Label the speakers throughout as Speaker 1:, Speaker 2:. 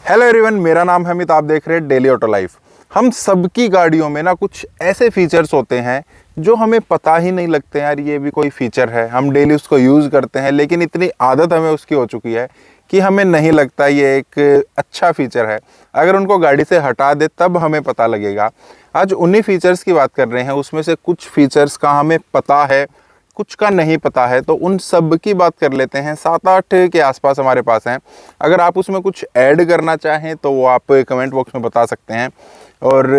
Speaker 1: Hello everyone, मेरा नाम है अमित। आप देख रहे हैं डेली ऑटो लाइफ। हम सबकी गाड़ियों में ना कुछ ऐसे फीचर्स होते हैं जो हमें पता ही नहीं लगते यार ये भी कोई फीचर है। हम डेली उसको यूज़ करते हैं लेकिन इतनी आदत हमें उसकी हो चुकी है कि हमें नहीं लगता ये एक अच्छा फीचर है। अगर उनको गाड़ी से हटा दे तब हमें पता लगेगा। आज उन्हीं फीचर्स की बात कर रहे हैं। उसमें से कुछ फीचर्स का हमें पता है, कुछ का नहीं पता है, तो उन सब की बात कर लेते हैं। 7-8 के आसपास हमारे पास हैं। अगर आप उसमें कुछ ऐड करना चाहें तो वो आप कमेंट बॉक्स में बता सकते हैं। और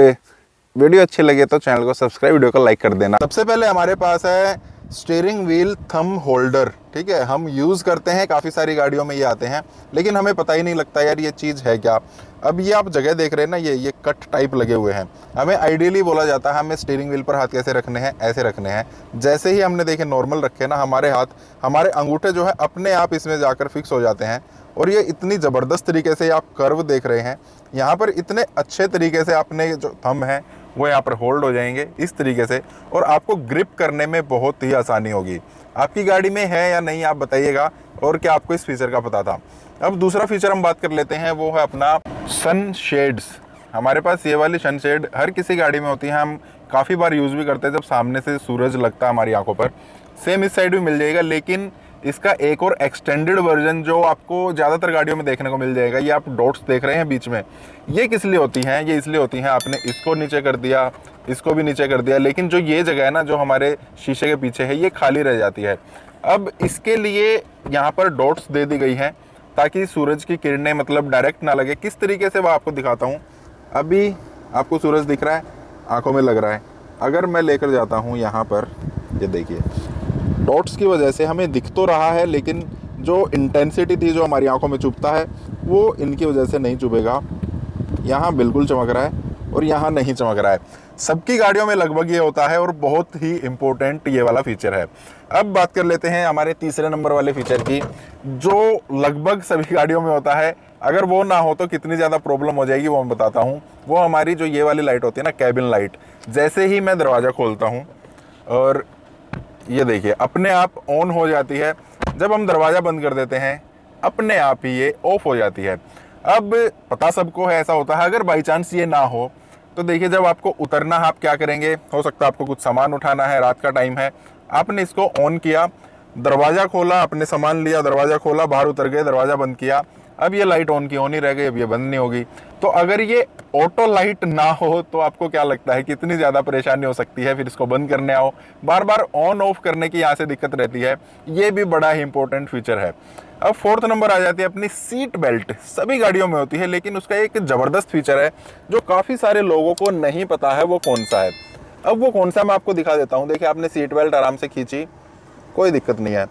Speaker 1: वीडियो अच्छी लगे तो चैनल को सब्सक्राइब, वीडियो को लाइक कर देना। सबसे पहले हमारे पास है स्टीयरिंग व्हील थंब होल्डर। ठीक है, हम यूज़ करते हैं, काफ़ी सारी गाड़ियों में ये आते हैं लेकिन हमें पता ही नहीं लगता यार ये चीज़ है क्या। अब ये आप जगह देख रहे हैं ना, ये कट टाइप लगे हुए हैं। हमें आइडियली बोला जाता है हमें स्टीयरिंग व्हील पर हाथ कैसे रखने हैं, ऐसे रखने हैं। जैसे ही हमने देखे नॉर्मल रखे ना, हमारे हाथ, हमारे अंगूठे जो है अपने आप इसमें जाकर फिक्स हो जाते हैं। और ये इतनी ज़बरदस्त तरीके से आप कर्व देख रहे हैं, यहाँ पर इतने अच्छे तरीके से आपने जो थंब है वो यहाँ पर होल्ड हो जाएंगे इस तरीके से, और आपको ग्रिप करने में बहुत ही आसानी होगी। आपकी गाड़ी में है या नहीं आप बताइएगा, और क्या आपको इस फीचर का पता था। अब दूसरा फीचर हम बात कर लेते हैं, वो है अपना सन शेड्स। हमारे पास ये वाली सन शेड हर किसी गाड़ी में होती है, हम काफ़ी बार यूज़ भी करते हैं जब सामने से सूरज लगता है हमारी आंखों पर। सेम इस साइड भी मिल जाएगा, लेकिन इसका एक और एक्सटेंडेड वर्जन जो आपको ज़्यादातर गाड़ियों में देखने को मिल जाएगा, ये आप डॉट्स देख रहे हैं बीच में, ये किस लिए होती हैं? ये इसलिए होती हैं, आपने इसको नीचे कर दिया, इसको भी नीचे कर दिया, लेकिन जो ये जगह है ना जो हमारे शीशे के पीछे है, ये खाली रह जाती है। अब इसके लिए यहाँ पर डॉट्स दे दी गई हैं ताकि सूरज की किरणें मतलब डायरेक्ट ना लगे। किस तरीके से वो आपको दिखाता हूँ। अभी आपको सूरज दिख रहा है, आंखों में लग रहा है। अगर मैं लेकर जाता हूँ यहाँ पर, ये देखिए डॉट्स की वजह से हमें दिख तो रहा है, लेकिन जो इंटेंसिटी थी जो हमारी आंखों में चुभता है वो इनकी वजह से नहीं चुभेगा। यहाँ बिल्कुल चमक रहा है और यहाँ नहीं चमक रहा है। सबकी गाड़ियों में लगभग ये होता है और बहुत ही इम्पोर्टेंट ये वाला फीचर है। अब बात कर लेते हैं हमारे तीसरे नंबर वाले फीचर की, जो लगभग सभी गाड़ियों में होता है। अगर वो ना हो तो कितनी ज़्यादा प्रॉब्लम हो जाएगी वो मैं बताता हूँ। वो हमारी जो ये वाली लाइट होती है ना, कैबिन लाइट। जैसे ही मैं दरवाज़ा खोलता हूँ और ये देखिए अपने आप ऑन हो जाती है, जब हम दरवाज़ा बंद कर देते हैं अपने आप ही ये ऑफ हो जाती है। अब पता सबको है ऐसा होता है। अगर बाई चांस ये ना हो तो देखिए जब आपको उतरना है आप क्या करेंगे, हो सकता है आपको कुछ सामान उठाना है, रात का टाइम है, आपने इसको ऑन किया, दरवाज़ा खोला, अपने सामान लिया, दरवाज़ा खोला, बाहर उतर गए, दरवाज़ा बंद किया, अब ये लाइट ऑन की ऑन ही रह गई, अब ये बंद नहीं होगी। तो अगर ये ऑटो लाइट ना हो तो आपको क्या लगता है कितनी ज़्यादा परेशानी हो सकती है। फिर इसको बंद करने आओ, बार बार ऑन ऑफ करने की यहाँ से दिक्कत रहती है। ये भी बड़ा ही इंपॉर्टेंट फीचर है। अब फोर्थ नंबर आ जाती है अपनी सीट बेल्ट। सभी गाड़ियों में होती है लेकिन उसका एक ज़बरदस्त फीचर है जो काफ़ी सारे लोगों को नहीं पता है। वो कौन सा है? अब वो कौन सा मैं आपको दिखा देता हूँ। देखिए आपने सीट बेल्ट आराम से खींची, कोई दिक्कत नहीं है।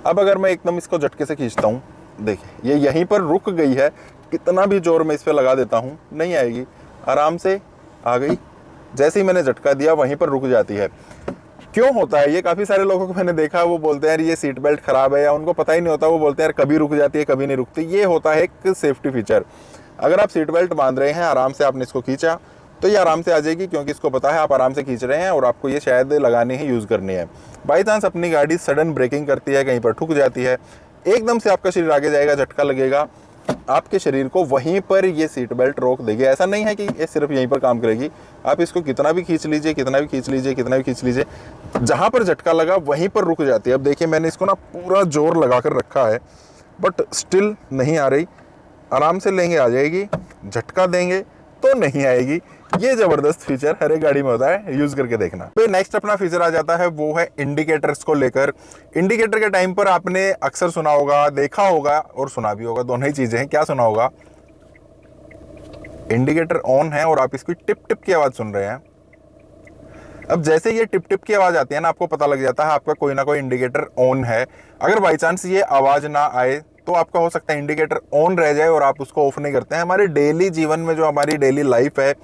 Speaker 1: अब अगर मैं एकदम इसको झटके से खींचता हूँ, देखिए ये यहीं पर रुक गई है। कितना भी जोर में इस पर लगा देता हूँ नहीं आएगी, आराम से आ गई। जैसे ही मैंने झटका दिया वहीं पर रुक जाती है। क्यों होता है ये? काफ़ी सारे लोगों को मैंने देखा, वो बोलते हैं यार ये सीट बेल्ट ख़राब है, या उनको पता ही नहीं होता, वो बोलते हैं यार कभी रुक जाती है कभी नहीं रुकती। ये होता है एक सेफ्टी फीचर। अगर आप सीट बेल्ट बांध रहे हैं, आराम से आपने इसको खींचा तो ये आराम से आ जाएगी, क्योंकि इसको पता है आप आराम से खींच रहे हैं और आपको ये शायद लगानी ही यूज़ करनी है। बाई चांस अपनी गाड़ी सडन ब्रेकिंग करती है, कहीं पर ठुक जाती है, एकदम से आपका शरीर आगे जाएगा, झटका लगेगा, आपके शरीर को वहीं पर ये सीट बेल्ट रोक देगी। ऐसा नहीं है कि ये सिर्फ यहीं पर काम करेगी, आप इसको कितना भी खींच लीजिए, कितना भी खींच लीजिए, कितना भी खींच लीजिए, जहाँ पर झटका लगा वहीं पर रुक जाती है। अब देखिए मैंने इसको ना पूरा जोर लगा कर रखा है बट स्टिल नहीं आ रही। आराम से लेंगे आ जाएगी, झटका देंगे तो नहीं आएगी। ये ज़बरदस्त फीचर हर एक गाड़ी में होता है, यूज़ करके देखना। तो नेक्स्ट अपना फीचर आ जाता है, वो है इंडिकेटर्स को लेकर। इंडिकेटर के टाइम पर आपने अक्सर सुना होगा, देखा होगा और सुना भी होगा, दोनों ही चीज़ें हैं। क्या सुना होगा? इंडिकेटर ऑन है और आप इसकी टिप टिप की आवाज़ सुन रहे हैं। अब जैसे ये टिप टिप की आवाज़ आती है ना, आपको पता लग जाता है आपका कोई ना कोई इंडिकेटर ऑन है। अगर बाई चांस ये आवाज़ ना आए तो आपका हो सकता है इंडिकेटर ऑन रह जाए और आप उसको ऑफ नहीं करते हैं। हमारे डेली जीवन में जो हमारी डेली लाइफ है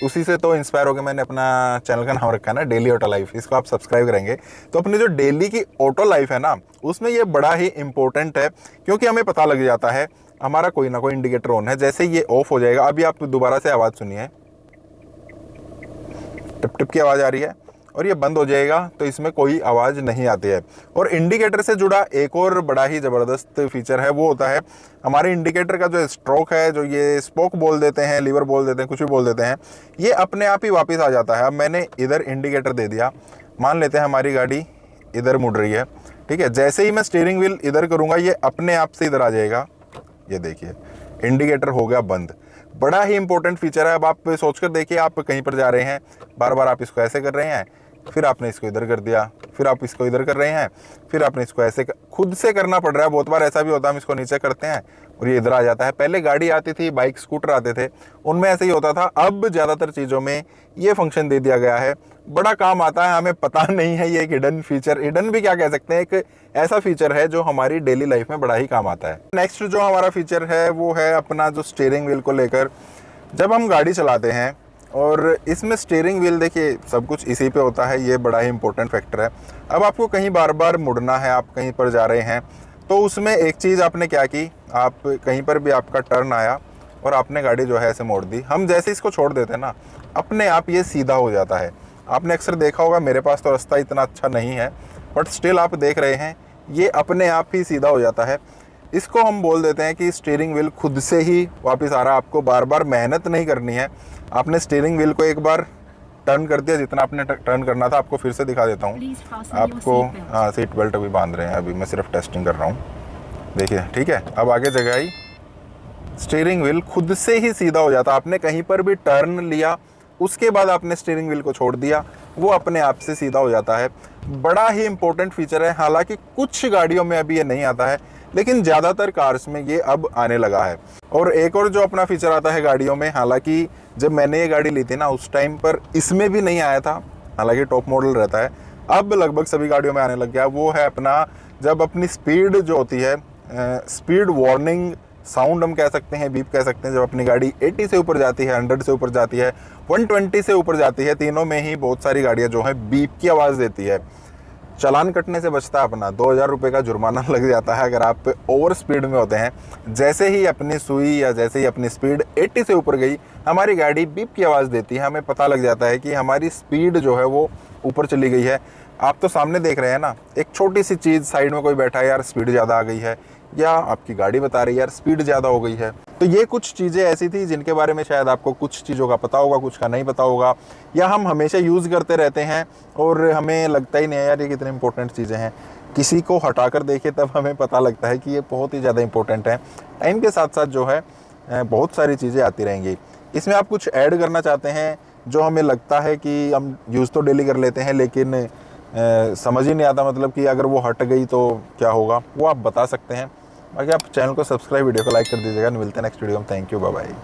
Speaker 1: उसी से तो इंस्पायर होकर मैंने अपना चैनल का नाम रखा है ना, डेली ऑटो लाइफ। इसको आप सब्सक्राइब करेंगे तो अपनी जो डेली की ऑटो लाइफ है ना, उसमें ये बड़ा ही इंपॉर्टेंट है, क्योंकि हमें पता लग जाता है हमारा कोई ना कोई इंडिकेटर ऑन है। जैसे ये ऑफ हो जाएगा, अभी आप दोबारा से आवाज़ सुनिए, टिप टिप की आवाज़ आ रही है, और ये बंद हो जाएगा तो इसमें कोई आवाज़ नहीं आती है। और इंडिकेटर से जुड़ा एक और बड़ा ही ज़बरदस्त फीचर है, वो होता है हमारे इंडिकेटर का जो स्ट्रोक है, जो ये स्पोक बोल देते हैं, लीवर बोल देते हैं, कुछ भी बोल देते हैं, ये अपने आप ही वापस आ जाता है। अब मैंने इधर इंडिकेटर दे दिया, मान लेते हैं हमारी गाड़ी इधर मुड़ रही है, ठीक है, जैसे ही मैं स्टीयरिंग व्हील इधर करूँगा ये अपने आप से इधर आ जाएगा। ये देखिए इंडिकेटर हो गया बंद। बड़ा ही इंपॉर्टेंट फीचर है। अब आप सोचकर देखिए, आप कहीं पर जा रहे हैं, बार बार आप इसको ऐसे कर रहे हैं, फिर आपने इसको इधर कर दिया, फिर आप इसको इधर कर रहे हैं, फिर आपने इसको ऐसे खुद से करना पड़ रहा है। बहुत बार ऐसा भी होता है हम इसको नीचे करते हैं और ये इधर आ जाता है। पहले गाड़ी आती थी, बाइक स्कूटर आते थे, उनमें ऐसे ही होता था। अब ज़्यादातर चीज़ों में ये फंक्शन दे दिया गया है, बड़ा काम आता है। हमें पता नहीं है, ये एक हिडन फीचर, हिडन भी क्या कह सकते हैं, एक ऐसा फीचर है जो हमारी डेली लाइफ में बड़ा ही काम आता है। नेक्स्ट जो हमारा फीचर है वो है अपना जो स्टीयरिंग व्हील को लेकर। जब हम गाड़ी चलाते हैं और इसमें स्टीयरिंग व्हील, देखिए सब कुछ इसी पे होता है, ये बड़ा ही इंपॉर्टेंट फैक्टर है। अब आपको कहीं बार बार मुड़ना है, आप कहीं पर जा रहे हैं, तो उसमें एक चीज़ आपने क्या की, आप कहीं पर भी आपका टर्न आया और आपने गाड़ी जो है ऐसे मोड़ दी। हम जैसे इसको छोड़ देते हैं ना, अपने आप ये सीधा हो जाता है। आपने अक्सर देखा होगा, मेरे पास तो रास्ता इतना अच्छा नहीं है, बट स्टिल आप देख रहे हैं ये अपने आप ही सीधा हो जाता है। इसको हम बोल देते हैं कि स्टीयरिंग व्हील खुद से ही वापस आ रहा है। आपको बार बार मेहनत नहीं करनी है। आपने स्टीयरिंग व्हील को एक बार टर्न कर दिया, जितना आपने टर्न करना था। आपको फिर से दिखा देता हूँ आपको। हाँ, सीट बेल्ट अभी बांध रहे हैं, अभी मैं सिर्फ टेस्टिंग कर रहा हूँ। देखिए, ठीक है, अब आगे जगह आई, स्टीयरिंग व्हील खुद से ही सीधा हो जाता। आपने कहीं पर भी टर्न लिया, उसके बाद आपने स्टीयरिंग व्हील को छोड़ दिया, वो अपने आप से सीधा हो जाता है। बड़ा ही इंपॉर्टेंट फीचर है। हालांकि कुछ गाड़ियों में अभी ये नहीं आता है, लेकिन ज़्यादातर कार्स में ये अब आने लगा है। और एक और जो अपना फीचर आता है गाड़ियों में, हालांकि जब मैंने ये गाड़ी ली थी ना, उस टाइम पर इसमें भी नहीं आया था, हालांकि टॉप मॉडल रहता है, अब लगभग सभी गाड़ियों में आने लग गया। वो है अपना, जब अपनी स्पीड जो होती है, स्पीड वार्निंग साउंड हम कह सकते हैं, बीप कह सकते हैं। जब अपनी गाड़ी 80 से ऊपर जाती है, 100 से ऊपर जाती है, 120 से ऊपर जाती है, तीनों में ही बहुत सारी गाड़ियाँ जो है बीप की आवाज़ देती है। चालान कटने से बचता है अपना, 2000 रुपये का जुर्माना लग जाता है अगर आप ओवर स्पीड में होते हैं। जैसे ही अपनी सुई या जैसे ही अपनी स्पीड 80 से ऊपर गई, हमारी गाड़ी बीप की आवाज़ देती है। हमें पता लग जाता है कि हमारी स्पीड जो है वो ऊपर चली गई है। आप तो सामने देख रहे हैं ना, एक छोटी सी चीज़, साइड में कोई बैठा है, यार स्पीड ज़्यादा आ गई है, या आपकी गाड़ी बता रही है यार स्पीड ज़्यादा हो गई है। तो ये कुछ चीज़ें ऐसी थी जिनके बारे में शायद आपको कुछ चीज़ों का पता होगा, कुछ का नहीं पता होगा, या हम हमेशा यूज़ करते रहते हैं और हमें लगता ही नहीं है यार ये कितनी इंपॉर्टेंट चीज़ें हैं। किसी को हटाकर देखे तब हमें पता लगता है कि ये बहुत ही ज़्यादा इंपॉर्टेंट है। टाइम के साथ साथ जो है बहुत सारी चीज़ें आती रहेंगी। इसमें आप कुछ ऐड करना चाहते हैं जो हमें लगता है कि हम यूज़ तो डेली कर लेते हैं, लेकिन समझ ही नहीं आता, मतलब कि अगर वो हट गई तो क्या होगा, वो आप बता सकते हैं। बाकी आप चैनल को सब्सक्राइब, वीडियो को लाइक कर दीजिएगा। मिलते हैं नेक्स्ट वीडियो में। Thank you, bye bye.